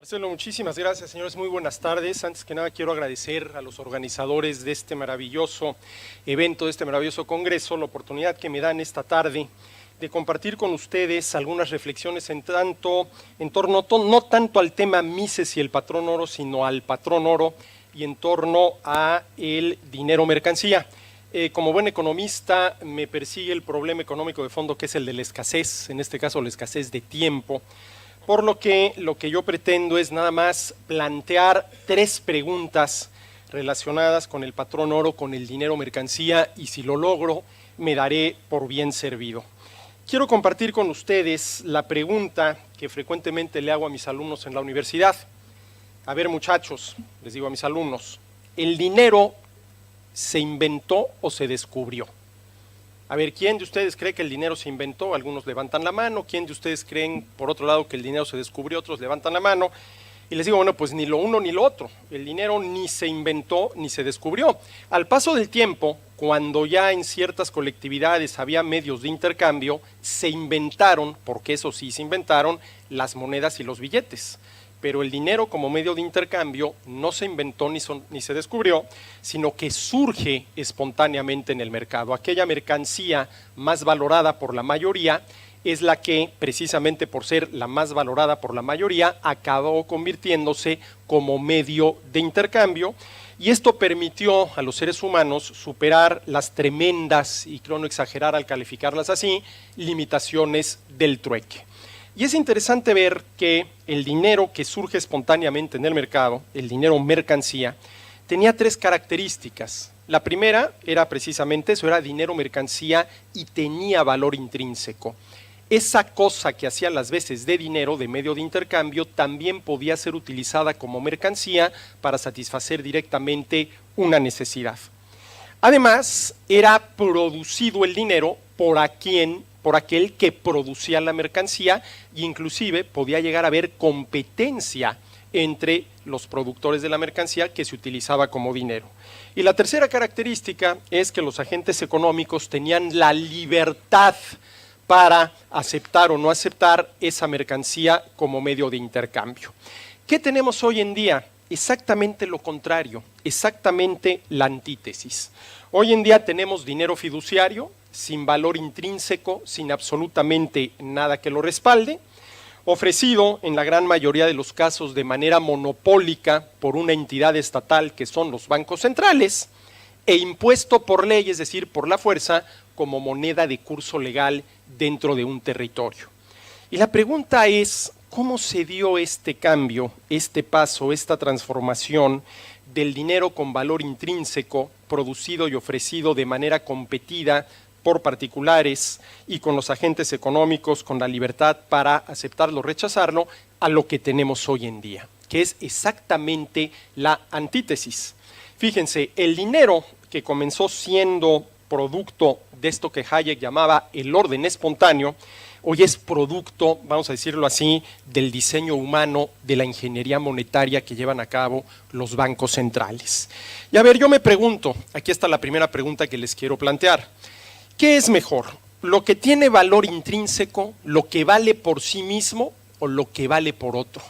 Marcelo, muchísimas gracias, señores. Muy buenas tardes. Antes que nada quiero agradecer a los organizadores de este maravilloso evento, de este maravilloso congreso, la oportunidad que me dan esta tarde de compartir con ustedes algunas reflexiones en torno no tanto al tema Mises y el patrón oro, sino al patrón oro y en torno a el dinero mercancía. Como buen economista me persigue el problema económico de fondo, que es el de la escasez, en este caso la escasez de tiempo. Por lo que yo pretendo es nada más plantear tres preguntas relacionadas con el patrón oro, con el dinero mercancía, y si lo logro me daré por bien servido. Quiero compartir con ustedes la pregunta que frecuentemente le hago a mis alumnos en la universidad. A ver, muchachos, les digo a mis alumnos, ¿el dinero se inventó o se descubrió? A ver, ¿quién de ustedes cree que el dinero se inventó? Algunos levantan la mano. ¿Quién de ustedes creen, por otro lado, que el dinero se descubrió? Otros levantan la mano. Y les digo, bueno, pues ni lo uno ni lo otro. El dinero ni se inventó ni se descubrió. Al paso del tiempo, cuando ya en ciertas colectividades había medios de intercambio, se inventaron, porque eso sí se inventaron, las monedas y los billetes. Pero el dinero como medio de intercambio no se inventó ni se descubrió, sino que surge espontáneamente en el mercado. Aquella mercancía más valorada por la mayoría es la que, precisamente por ser la más valorada por la mayoría, acabó convirtiéndose como medio de intercambio, y esto permitió a los seres humanos superar las tremendas, y creo no exagerar al calificarlas así, limitaciones del trueque. Y es interesante ver que el dinero que surge espontáneamente en el mercado, el dinero mercancía, tenía tres características. La primera era precisamente eso, era dinero mercancía y tenía valor intrínseco. Esa cosa que hacía las veces de dinero, de medio de intercambio, también podía ser utilizada como mercancía para satisfacer directamente una necesidad. Además, era producido el dinero por aquel que producía la mercancía, e inclusive podía llegar a haber competencia entre los productores de la mercancía que se utilizaba como dinero. Y la tercera característica es que los agentes económicos tenían la libertad para aceptar o no aceptar esa mercancía como medio de intercambio. ¿Qué tenemos hoy en día? Exactamente lo contrario, exactamente la antítesis. Hoy en día tenemos dinero fiduciario, sin valor intrínseco, sin absolutamente nada que lo respalde, ofrecido en la gran mayoría de los casos de manera monopólica por una entidad estatal que son los bancos centrales, e impuesto por ley, es decir, por la fuerza, como moneda de curso legal dentro de un territorio. Y la pregunta es, ¿cómo se dio este cambio, este paso, esta transformación del dinero con valor intrínseco, producido y ofrecido de manera competida por particulares y con los agentes económicos con la libertad para aceptarlo o rechazarlo, a lo que tenemos hoy en día, que es exactamente la antítesis? Fíjense, el dinero que comenzó siendo producto de esto que Hayek llamaba el orden espontáneo, hoy es producto, vamos a decirlo así, del diseño humano, de la ingeniería monetaria que llevan a cabo los bancos centrales. Y a ver, yo me pregunto, aquí está la primera pregunta que les quiero plantear. ¿Qué es mejor? ¿Lo que tiene valor intrínseco, lo que vale por sí mismo o lo que vale por otro?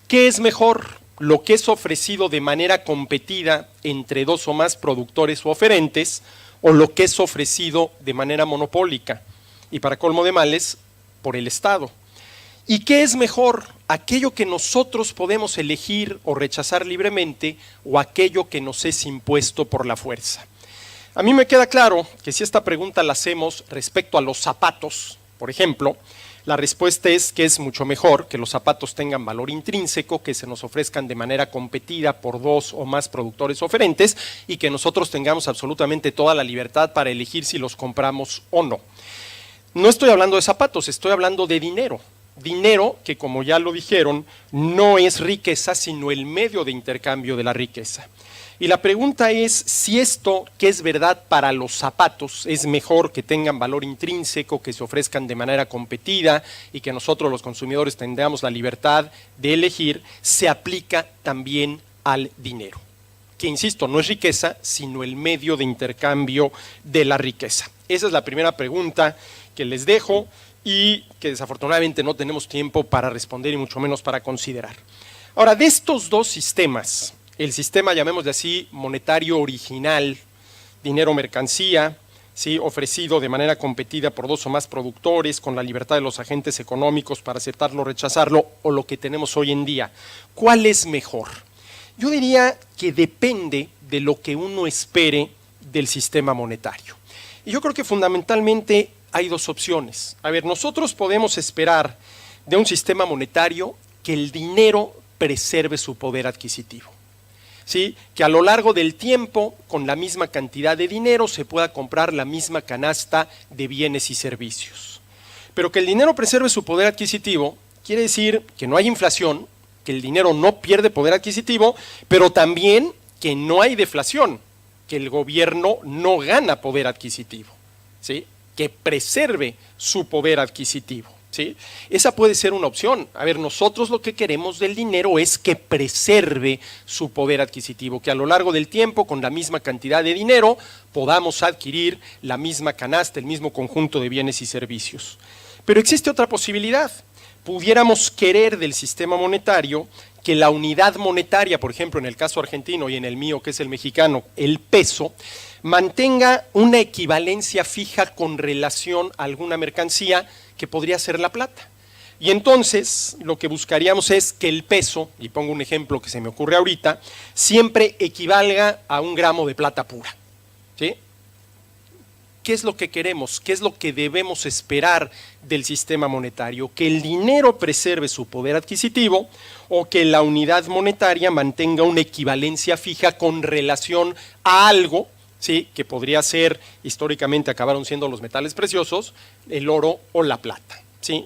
¿Qué es mejor? ¿Lo que es ofrecido de manera competida entre dos o más productores o oferentes o lo que es ofrecido de manera monopólica? Y para colmo de males, por el Estado. ¿Y qué es mejor? ¿Aquello que nosotros podemos elegir o rechazar libremente o aquello que nos es impuesto por la fuerza? A mí me queda claro que si esta pregunta la hacemos respecto a los zapatos, por ejemplo, la respuesta es que es mucho mejor que los zapatos tengan valor intrínseco, que se nos ofrezcan de manera competida por dos o más productores oferentes y que nosotros tengamos absolutamente toda la libertad para elegir si los compramos o no. No estoy hablando de zapatos, estoy hablando de dinero. Dinero que, como ya lo dijeron, no es riqueza, sino el medio de intercambio de la riqueza. Y la pregunta es si esto, que es verdad para los zapatos, es mejor que tengan valor intrínseco, que se ofrezcan de manera competida y que nosotros los consumidores tengamos la libertad de elegir, se aplica también al dinero, que insisto, no es riqueza, sino el medio de intercambio de la riqueza. Esa es la primera pregunta que les dejo y que desafortunadamente no tenemos tiempo para responder y mucho menos para considerar. Ahora, de estos dos sistemas, el sistema, llamémosle así, monetario original, dinero-mercancía, ¿sí?, ofrecido de manera competida por dos o más productores, con la libertad de los agentes económicos para aceptarlo o rechazarlo, o lo que tenemos hoy en día, ¿cuál es mejor? Yo diría que depende de lo que uno espere del sistema monetario. Y yo creo que fundamentalmente hay dos opciones. A ver, nosotros podemos esperar de un sistema monetario que el dinero preserve su poder adquisitivo. ¿Sí? Que a lo largo del tiempo, con la misma cantidad de dinero, se pueda comprar la misma canasta de bienes y servicios. Pero que el dinero preserve su poder adquisitivo quiere decir que no hay inflación, que el dinero no pierde poder adquisitivo, pero también que no hay deflación, que el gobierno no gana poder adquisitivo, ¿sí?, que preserve su poder adquisitivo, ¿sí? Esa puede ser una opción. A ver, nosotros lo que queremos del dinero es que preserve su poder adquisitivo, que a lo largo del tiempo, con la misma cantidad de dinero, podamos adquirir la misma canasta, el mismo conjunto de bienes y servicios. Pero existe otra posibilidad. Pudiéramos querer del sistema monetario que la unidad monetaria, por ejemplo, en el caso argentino y en el mío, que es el mexicano, el peso, mantenga una equivalencia fija con relación a alguna mercancía que podría ser la plata. Y entonces lo que buscaríamos es que el peso, y pongo un ejemplo que se me ocurre ahorita, siempre equivalga a 1 gramo de plata pura, ¿sí? ¿Qué es lo que queremos? ¿Qué es lo que debemos esperar del sistema monetario? ¿Que el dinero preserve su poder adquisitivo o que la unidad monetaria mantenga una equivalencia fija con relación a algo, ¿sí?, que podría ser, históricamente acabaron siendo los metales preciosos, el oro o la plata, ¿sí?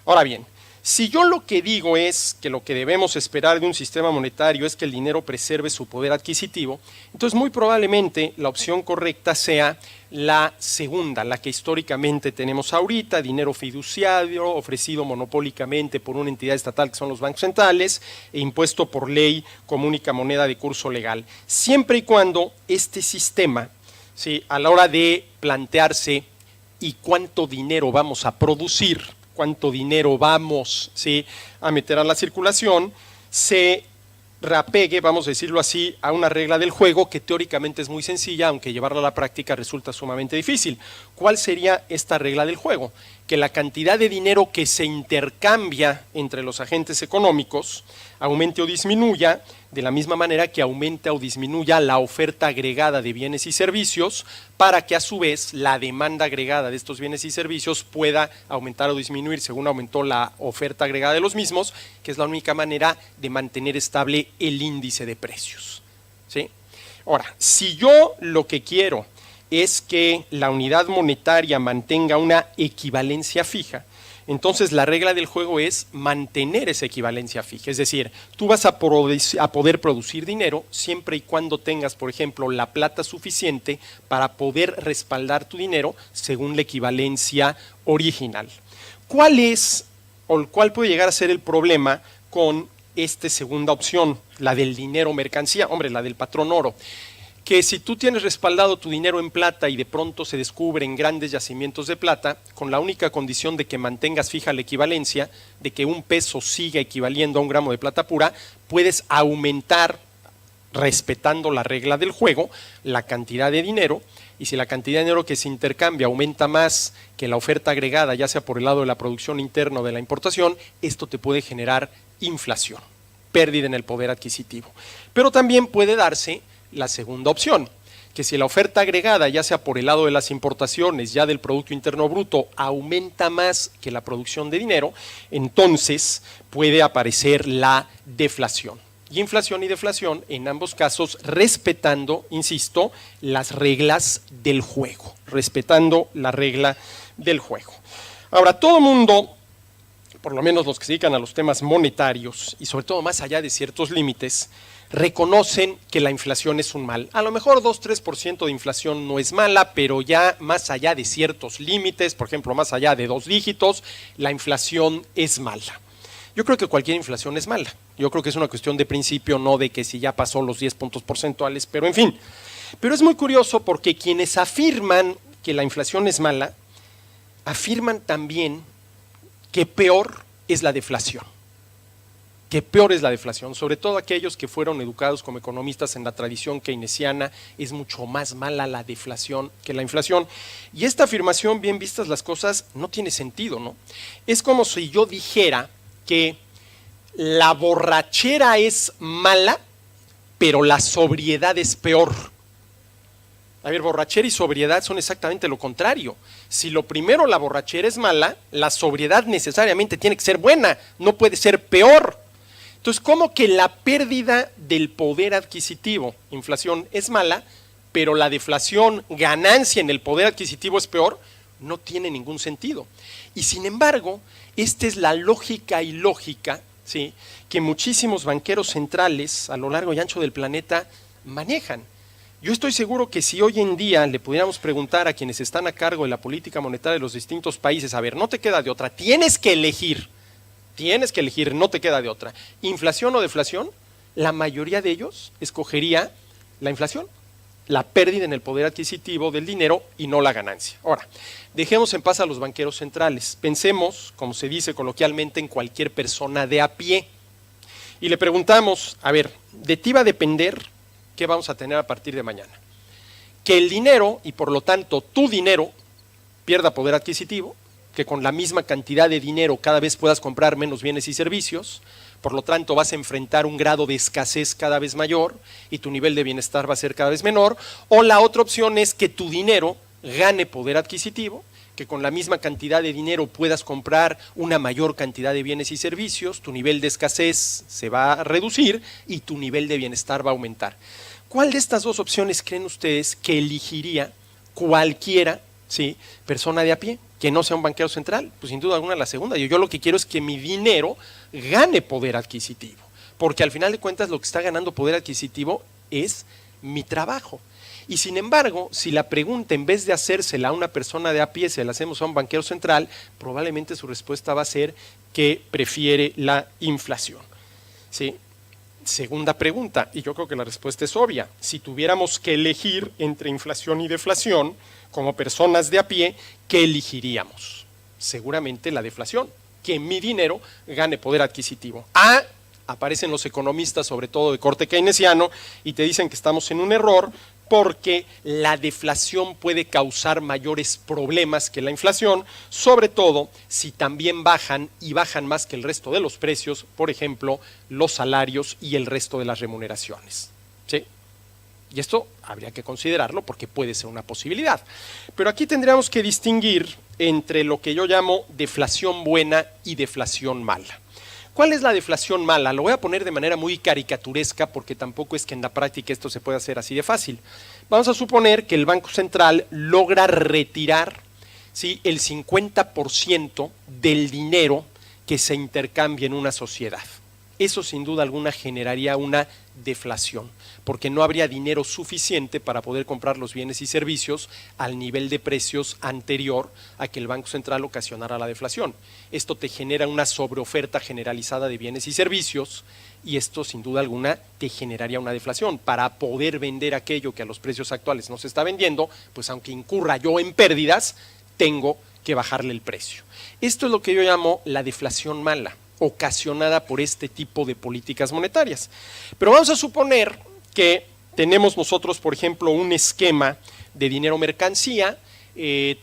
Ahora bien, si yo lo que digo es que lo que debemos esperar de un sistema monetario es que el dinero preserve su poder adquisitivo, entonces muy probablemente la opción correcta sea la segunda, la que históricamente tenemos ahorita, dinero fiduciario ofrecido monopólicamente por una entidad estatal que son los bancos centrales e impuesto por ley como única moneda de curso legal, siempre y cuando este sistema, ¿sí?, a la hora de plantearse y cuánto dinero vamos a producir, cuánto dinero vamos, ¿sí?, a meter a la circulación, se reapegue, vamos a decirlo así, a una regla del juego que teóricamente es muy sencilla, aunque llevarla a la práctica resulta sumamente difícil. ¿Cuál sería esta regla del juego? Que la cantidad de dinero que se intercambia entre los agentes económicos aumente o disminuya de la misma manera que aumenta o disminuya la oferta agregada de bienes y servicios, para que a su vez la demanda agregada de estos bienes y servicios pueda aumentar o disminuir según aumentó la oferta agregada de los mismos, que es la única manera de mantener estable el índice de precios, ¿sí? Ahora, si yo lo que quiero es que la unidad monetaria mantenga una equivalencia fija, entonces la regla del juego es mantener esa equivalencia fija, es decir, tú vas a poder producir dinero siempre y cuando tengas, por ejemplo, la plata suficiente para poder respaldar tu dinero según la equivalencia original. ¿Cuál es o cuál puede llegar a ser el problema con esta segunda opción, la del dinero mercancía, la del patrón oro? Que si tú tienes respaldado tu dinero en plata y de pronto se descubren grandes yacimientos de plata, con la única condición de que mantengas fija la equivalencia, de que un peso siga equivaliendo a 1 gramo de plata pura, puedes aumentar, respetando la regla del juego, la cantidad de dinero, y si la cantidad de dinero que se intercambia aumenta más que la oferta agregada, ya sea por el lado de la producción interna o de la importación, esto te puede generar inflación, pérdida en el poder adquisitivo. Pero también puede darse la segunda opción, que si la oferta agregada, ya sea por el lado de las importaciones, ya del Producto Interno Bruto, aumenta más que la producción de dinero, entonces puede aparecer la deflación. Y inflación y deflación, en ambos casos, respetando, insisto, las reglas del juego, respetando la regla del juego. Ahora, todo mundo, por lo menos los que se dedican a los temas monetarios, y sobre todo más allá de ciertos límites, reconocen que la inflación es un mal. A lo mejor 2-3% de inflación no es mala, pero ya más allá de ciertos límites, por ejemplo, más allá de 2 dígitos, la inflación es mala. Yo creo que cualquier inflación es mala. Yo creo que es una cuestión de principio, no de que si ya pasó los 10 puntos porcentuales, pero en fin. Pero es muy curioso porque quienes afirman que la inflación es mala, afirman también que peor es la deflación. Que peor es la deflación, sobre todo aquellos que fueron educados como economistas en la tradición keynesiana, es mucho más mala la deflación que la inflación. Y esta afirmación, bien vistas las cosas, no tiene sentido, ¿no? Es como si yo dijera que la borrachera es mala, pero la sobriedad es peor. A ver, borrachera y sobriedad son exactamente lo contrario. Si lo primero, la borrachera es mala, la sobriedad necesariamente tiene que ser buena, no puede ser peor. Entonces, ¿cómo que la pérdida del poder adquisitivo, inflación, es mala, pero la deflación, ganancia en el poder adquisitivo es peor? No tiene ningún sentido. Y sin embargo, esta es la lógica ilógica, ¿sí?, que muchísimos banqueros centrales a lo largo y ancho del planeta manejan. Yo estoy seguro que si hoy en día le pudiéramos preguntar a quienes están a cargo de la política monetaria de los distintos países, a ver, no te queda de otra, tienes que elegir, no te queda de otra, inflación o deflación, la mayoría de ellos escogería la inflación, la pérdida en el poder adquisitivo del dinero y no la ganancia. Ahora, dejemos en paz a los banqueros centrales, pensemos, como se dice coloquialmente, en cualquier persona de a pie y le preguntamos, a ver, de ti va a depender qué vamos a tener a partir de mañana. Que el dinero, y por lo tanto tu dinero, pierda poder adquisitivo, que con la misma cantidad de dinero cada vez puedas comprar menos bienes y servicios, por lo tanto vas a enfrentar un grado de escasez cada vez mayor y tu nivel de bienestar va a ser cada vez menor, o la otra opción es que tu dinero gane poder adquisitivo, que con la misma cantidad de dinero puedas comprar una mayor cantidad de bienes y servicios, tu nivel de escasez se va a reducir y tu nivel de bienestar va a aumentar. ¿Cuál de estas dos opciones creen ustedes que elegiría cualquiera, ¿sí?, persona de a pie, que no sea un banquero central? Pues sin duda alguna la segunda. Yo lo que quiero es que mi dinero gane poder adquisitivo, porque al final de cuentas lo que está ganando poder adquisitivo es mi trabajo. Y sin embargo, si la pregunta en vez de hacérsela a una persona de a pie, se la hacemos a un banquero central, probablemente su respuesta va a ser que prefiere la inflación, ¿sí? Segunda pregunta, y yo creo que la respuesta es obvia, si tuviéramos que elegir entre inflación y deflación, como personas de a pie, ¿qué elegiríamos? Seguramente la deflación, que mi dinero gane poder adquisitivo. Aparecen los economistas, sobre todo de corte keynesiano, y te dicen que estamos en un error porque la deflación puede causar mayores problemas que la inflación, sobre todo si también bajan y bajan más que el resto de los precios, por ejemplo, los salarios y el resto de las remuneraciones, ¿sí? Y esto habría que considerarlo porque puede ser una posibilidad. Pero aquí tendríamos que distinguir entre lo que yo llamo deflación buena y deflación mala. ¿Cuál es la deflación mala? Lo voy a poner de manera muy caricaturesca porque tampoco es que en la práctica esto se pueda hacer así de fácil. Vamos a suponer que el Banco Central logra retirar, ¿sí?, el 50% del dinero que se intercambia en una sociedad. Eso sin duda alguna generaría una deflación, porque no habría dinero suficiente para poder comprar los bienes y servicios al nivel de precios anterior a que el Banco Central ocasionara la deflación. Esto te genera una sobreoferta generalizada de bienes y servicios y esto sin duda alguna te generaría una deflación. Para poder vender aquello que a los precios actuales no se está vendiendo, pues aunque incurra yo en pérdidas, tengo que bajarle el precio. Esto es lo que yo llamo la deflación mala, ocasionada por este tipo de políticas monetarias. Pero vamos a suponer que tenemos nosotros, por ejemplo, un esquema de dinero-mercancía,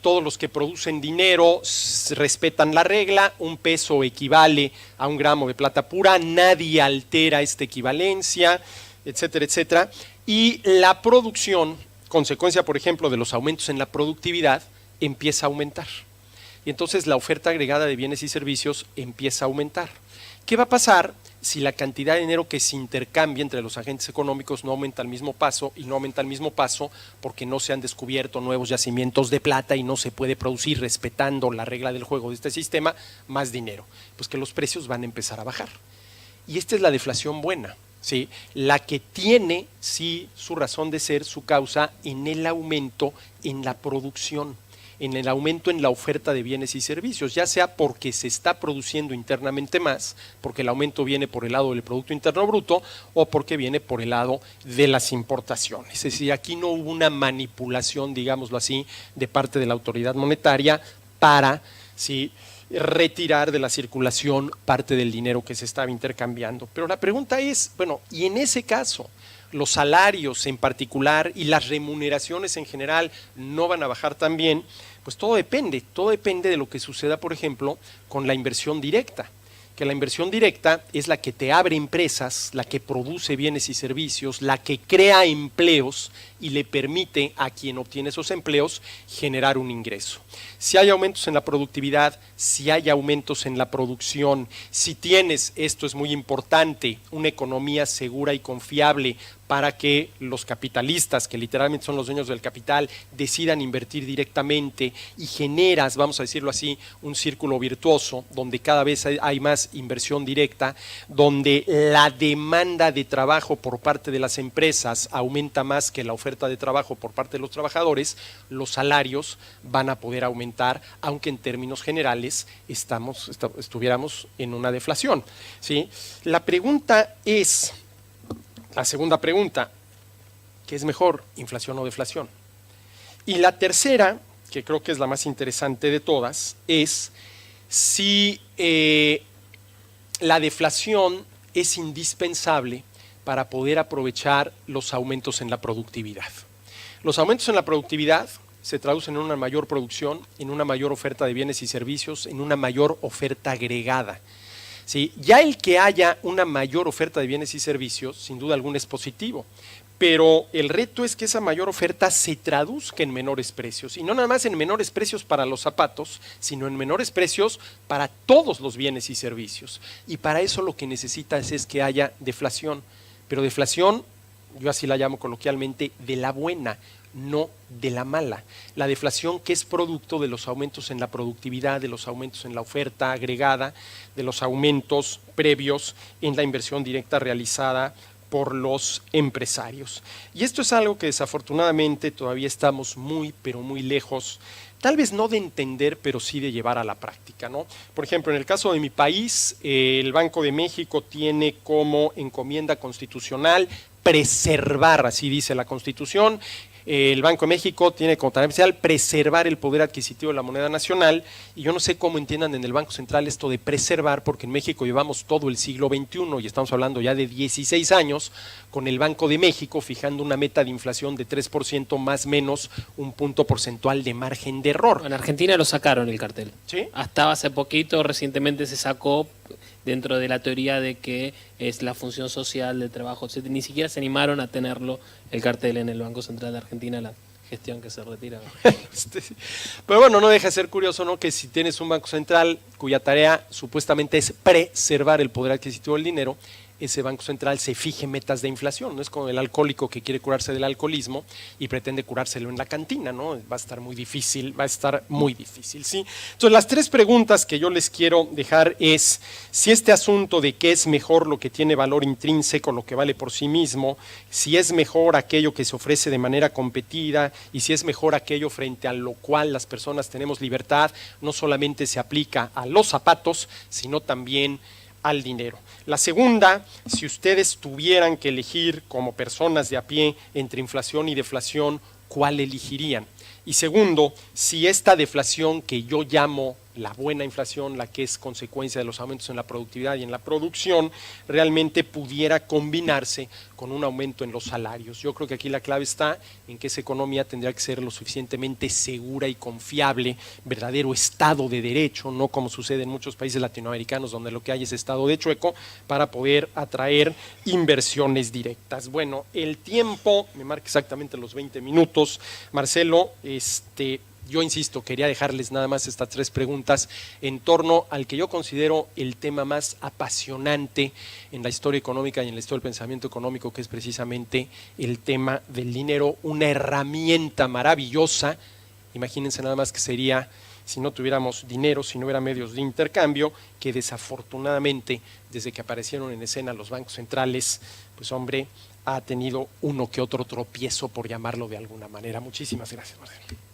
todos los que producen dinero respetan la regla, un peso equivale a un gramo de plata pura, nadie altera esta equivalencia, etcétera, etcétera, y la producción, consecuencia, por ejemplo, de los aumentos en la productividad, empieza a aumentar. Y entonces la oferta agregada de bienes y servicios empieza a aumentar. ¿Qué va a pasar si la cantidad de dinero que se intercambia entre los agentes económicos no aumenta al mismo paso y no aumenta al mismo paso porque no se han descubierto nuevos yacimientos de plata y no se puede producir, respetando la regla del juego de este sistema, más dinero? Pues que los precios van a empezar a bajar. Y esta es la deflación buena, ¿sí?, la que tiene, sí, su razón de ser, su causa en el aumento en la producción, en el aumento en la oferta de bienes y servicios, ya sea porque se está produciendo internamente más, porque el aumento viene por el lado del Producto Interno Bruto o porque viene por el lado de las importaciones. Es decir, aquí no hubo una manipulación, digámoslo así, de parte de la autoridad monetaria para, ¿sí?, retirar de la circulación parte del dinero que se estaba intercambiando. Pero la pregunta es, bueno, y en ese caso, los salarios en particular y las remuneraciones en general no van a bajar también, pues todo depende de lo que suceda, por ejemplo, con la inversión directa. Que la inversión directa es la que te abre empresas, la que produce bienes y servicios, la que crea empleos y le permite a quien obtiene esos empleos generar un ingreso. Si hay aumentos en la productividad, si hay aumentos en la producción, si tienes, esto es muy importante, una economía segura y confiable para que los capitalistas, que literalmente son los dueños del capital, decidan invertir directamente y generas, vamos a decirlo así, un círculo virtuoso donde cada vez hay más inversión directa, donde la demanda de trabajo por parte de las empresas aumenta más que la oferta de trabajo por parte de los trabajadores, los salarios van a poder aumentar, aunque en términos generales estuviéramos en una deflación, ¿sí? La pregunta es, la segunda pregunta, ¿qué es mejor, inflación o deflación? Y la tercera, que creo que es la más interesante de todas, es si la deflación es indispensable para poder aprovechar los aumentos en la productividad. Los aumentos en la productividad se traducen en una mayor producción, en una mayor oferta de bienes y servicios, en una mayor oferta agregada. Sí, ya el que haya una mayor oferta de bienes y servicios, sin duda alguna es positivo, pero el reto es que esa mayor oferta se traduzca en menores precios, y no nada más en menores precios para los zapatos, sino en menores precios para todos los bienes y servicios. Y para eso lo que necesitas es que haya deflación, pero deflación, yo así la llamo coloquialmente, de la buena, no de la mala. La deflación que es producto de los aumentos en la productividad, de los aumentos en la oferta agregada, de los aumentos previos en la inversión directa realizada por los empresarios. Y esto es algo que desafortunadamente todavía estamos muy, pero muy lejos, tal vez no de entender, pero sí de llevar a la práctica, ¿no? Por ejemplo, en el caso de mi país, el Banco de México tiene como encomienda constitucional preservar, así dice la Constitución, el Banco de México tiene como tarea especial preservar el poder adquisitivo de la moneda nacional, y yo no sé cómo entiendan en el Banco Central esto de preservar, porque en México llevamos todo el siglo XXI y estamos hablando ya de 16 años con el Banco de México fijando una meta de inflación de 3% más menos un punto porcentual de margen de error. En Argentina lo sacaron el cartel. ¿Sí? Hasta hace poquito, recientemente se sacó dentro de la teoría de que es la función social del trabajo. Ni siquiera se animaron a tenerlo el cartel en el Banco Central de Argentina, la gestión que se retira. Pero bueno, no deja de ser curioso, ¿no?, que si tienes un Banco Central cuya tarea supuestamente es preservar el poder adquisitivo del dinero, ese Banco Central se fije metas de inflación. No es como el alcohólico que quiere curarse del alcoholismo y pretende curárselo en la cantina, ¿no? Va a estar muy difícil, ¿sí? Entonces, las tres preguntas que yo les quiero dejar es si este asunto de qué es mejor lo que tiene valor intrínseco, lo que vale por sí mismo, si es mejor aquello que se ofrece de manera competida y si es mejor aquello frente a lo cual las personas tenemos libertad, no solamente se aplica a los zapatos, sino también al dinero. La segunda, si ustedes tuvieran que elegir como personas de a pie entre inflación y deflación, ¿cuál elegirían? Y segundo, si esta deflación que yo llamo la buena inflación, la que es consecuencia de los aumentos en la productividad y en la producción, realmente pudiera combinarse con un aumento en los salarios. Yo creo que aquí la clave está en que esa economía tendría que ser lo suficientemente segura y confiable, verdadero Estado de Derecho, no como sucede en muchos países latinoamericanos donde lo que hay es Estado de chueco, para poder atraer inversiones directas. Bueno, el tiempo me marca exactamente los 20 minutos. Marcelo, yo insisto, quería dejarles nada más estas tres preguntas en torno al que yo considero el tema más apasionante en la historia económica y en la historia del pensamiento económico, que es precisamente el tema del dinero, una herramienta maravillosa. Imagínense nada más que sería si no tuviéramos dinero, si no hubiera medios de intercambio, que desafortunadamente desde que aparecieron en escena los bancos centrales, pues hombre, ha tenido uno que otro tropiezo, por llamarlo de alguna manera. Muchísimas gracias, Marcelo.